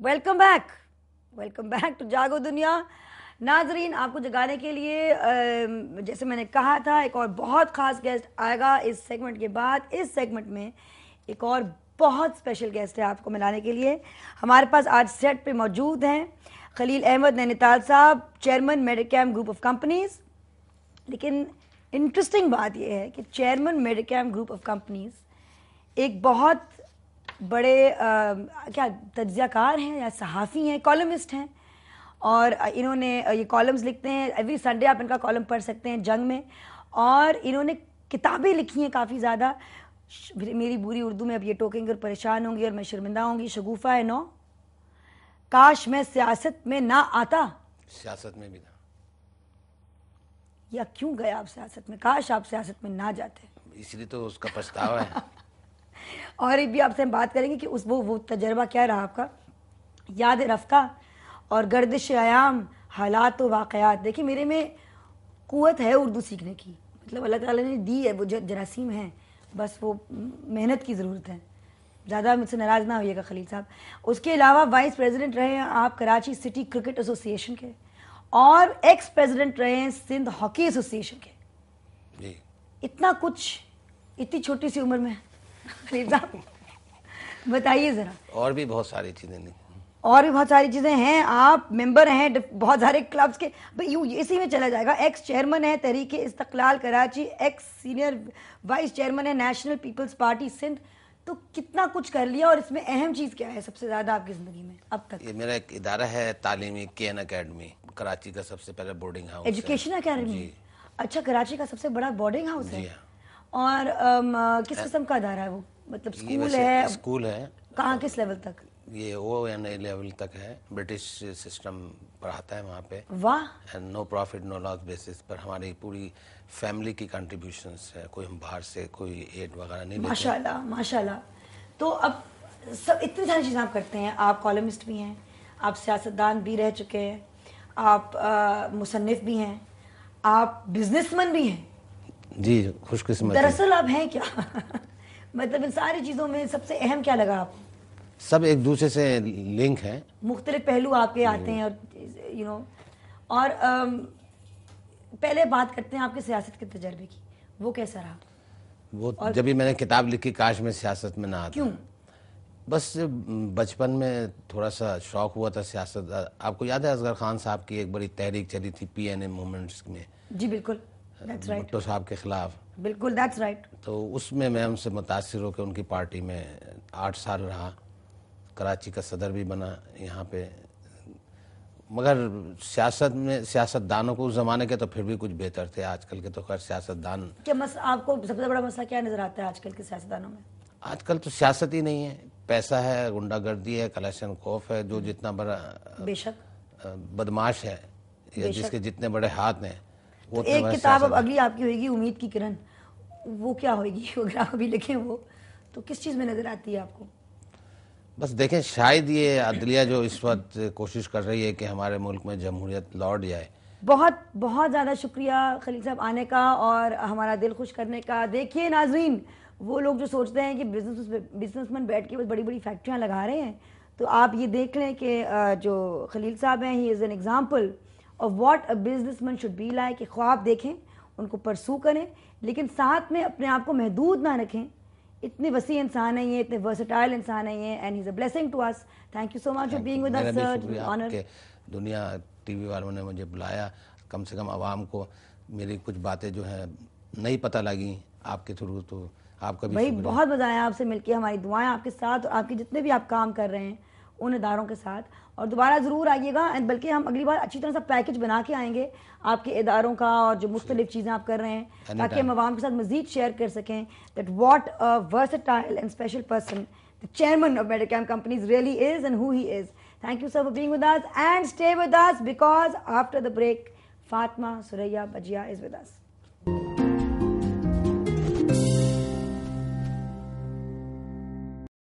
Welcome back to جاگو دنیا. ناظرین, آپ کو جگانے کے لیے جیسے میں نے کہا تھا ایک اور بہت خاص گیسٹ آئے گا اس سیگمنٹ کے بعد. اس سیگمنٹ میں ایک اور بہت اسپیشل گیسٹ ہے آپ کو ملانے کے لیے. ہمارے پاس آج سیٹ پہ موجود ہیں خلیل احمد نینیتال صاحب, چیئرمین میڈیکیم گروپ آف کمپنیز. لیکن انٹرسٹنگ بات یہ ہے کہ چیئرمین میڈیکیم گروپ آف کمپنیز ایک بہت بڑے کیا تجزیہ کار ہیں یا صحافی ہیں, کالمسٹ ہیں, اور انہوں نے یہ کالمز لکھتے ہیں. ایوری سنڈے آپ ان کا کالم پڑھ سکتے ہیں جنگ میں. اور انہوں نے کتابیں لکھی ہیں کافی زیادہ. میری بری اردو میں اب یہ ٹوکیں گے اور پریشان ہوں گی اور میں شرمندہ ہوں گی. شگوفہ ہے نو, کاش میں سیاست میں نہ آتا. سیاست میں بھی تھا یا کیوں گئے آپ سیاست میں؟ کاش آپ سیاست میں نہ جاتے. اس لیے تو اس کا پچھتاوا ہے. اور بھی آپ سے ہم بات کریں گے کہ وہ تجربہ کیا رہا آپ کا. یاد رفتہ اور گردش ایام, حالات و واقعات. دیکھیں میرے میں قوت ہے اردو سیکھنے کی, مطلب اللہ تعالیٰ نے دی ہے, وہ جراثیم ہیں, بس وہ محنت کی ضرورت ہے. زیادہ مجھ سے ناراض نہ ہوئیے گا خلیل صاحب. اس کے علاوہ وائس پریزیڈنٹ رہے ہیں آپ کراچی سٹی کرکٹ ایسوسی ایشن کے, اور ایکس پریزیڈنٹ رہے ہیں سندھ ہاکی ایسوسی ایشن کے. جی اتنا کچھ اتنی چھوٹی سی عمر میں خلیل صاحب بتائیے ذرا. اور بھی بہت ساری چیزیں نہیں, اور بھی بہت ساری چیزیں ہیں. آپ ممبر ہیں بہت سارے کلبس کے, اسی میں چلا جائے گا. ایکس چیئرمین ہے تحریک استقلال Karachi, x senior vice chairman ہے نیشنل پیپلز پارٹی سندھ. تو کتنا کچھ کر لیا. اور اس میں اہم چیز کیا ہے سب سے زیادہ آپ کی زندگی میں اب تک؟ یہ میرا ایک ادارہ ہے تعلیمی, کے این اکیڈمی, کراچی کا سب سے پہلے بورڈنگ ہاؤس. Education academy. اچھا, کراچی کا سب سے بڑا بورڈنگ ہاؤس ہے. جی ہاں. اور کس قسم کا ادارہ ہے وہ؟ مطلب اسکول ہے؟ اسکول ہے. کہاں, کس لیول تک؟ یہ او این اے لیول تک ہے. برٹش سسٹم پڑھاتا ہے وہاں پہ. واہ. نو پروفٹ نو لاس بیسس پر ہماری پوری فیملی کی کنٹریبیوشنس ہے. کوئی ہم باہر سے کوئی ایڈ وغیرہ نہیں لیتے. ماشاء اللہ ماشاء اللہ. تو اب سب اتنی ساری چیزیں آپ کرتے ہیں. آپ کالمسٹ بھی ہیں, آپ سیاستدان بھی رہ چکے ہیں, آپ مصنف بھی ہیں, آپ بزنس مین بھی ہیں. جی خوش قسمت. دراصل آپ ہیں کیا؟ مطلب ان ساری چیزوں میں سب سے اہم کیا لگا آپ کو؟ سب ایک دوسرے سے لنک ہیں, مختلف پہلو آپ کے آتے ہیں. اور پہلے بات کرتے ہیں آپ کے سیاست کے تجربے کی. وہ کیسا رہا؟ وہ جب بھی میں نے کتاب لکھی کاش میں سیاست میں نہ آتا. کیوں؟ بس بچپن میں تھوڑا سا شوق ہوا تھا سیاست. آپ کو یاد ہے اصغر خان صاحب کی ایک بڑی تحریک چلی تھی پی این اے موومنٹس میں؟ جی بالکل, that's right. بھٹو صاحب کے خلاف. بالکل, that's right. تو اس میں ان سے متاثر ہو کے ان کی پارٹی میں 8 سال رہا. کراچی کا صدر بھی بنا یہاں پہ. مگر سیاست میں سیاست دانوں کو اس زمانے کے تو پھر بھی کچھ بہتر تھے. آج کل کے تو خیر سیاست دان. کیا آپ کو سب سے بڑا مسئلہ کیا نظر آتا ہے آج کل کے سیاستدانوں میں؟ آج کل تو سیاست ہی نہیں ہے, پیسہ ہے, غنڈہ گردی ہے, کلیکشن خوف ہے. جو جتنا بڑا بے شک بدماش ہے یا جس کے جتنے بڑے ہاتھ ہیں وہ. ایک کتاب اب اگلی آپ کی ہوئے گی امید کی کرن, وہ کیا ہوئے گی اگر آپ ابھی لکھیں وہ تو کس چیز میں نظر آتی ہے آپ کو؟ بس دیکھیں شاید یہ عدلیہ جو اس وقت کوشش کر رہی ہے کہ ہمارے ملک میں جمہوریت لوٹ جائے. بہت بہت زیادہ شکریہ خلیل صاحب آنے کا اور ہمارا دل خوش کرنے کا. دیکھیے ناظرین, وہ لوگ جو سوچتے ہیں کہ بزنس مین بیٹھ کے بڑی بڑی فیکٹریاں لگا رہے ہیں, تو آپ یہ دیکھ لیں کہ جو خلیل صاحب ہیں, he is an example of what a businessman should be like. کہ خواب دیکھیں, ان کو پرسو کریں, لیکن ساتھ میں اپنے آپ کو محدود نہ رکھیں. اتنے وسیع انسان ہیں یہ, اتنے ورسٹائل انسان ہیں یہ, and he is a blessing to us. Thank you so much for being with us sir. Honour. Dunya TV وی والوں نے مجھے بلایا, کم سے کم عوام کو میری کچھ باتیں جو ہیں نہیں پتہ لگیں آپ کے تھرو, تو آپ کا بھی بھائی بہت مزہ آیا آپ سے مل کے. ہماری دعائیں آپ کے ساتھ اور آپ کے جتنے بھی آپ کام کر رہے ہیں ان اداروں کے ساتھ. اور دوبارہ ضرور آئیے گا, بلکہ ہم اگلی بار اچھی طرح سے پیکج بنا کے آئیں گے آپ کے اداروں کا اور جو مختلف چیزیں آپ کر رہے ہیں, تاکہ ہم عوام کے ساتھ مزید شیئر کر سکیں that what a versatile and special person the chairman of Medicam Companies really is and who he is. Thank you sir for being with us, and stay with us because after the break Fatma Suraya Bajia is with us.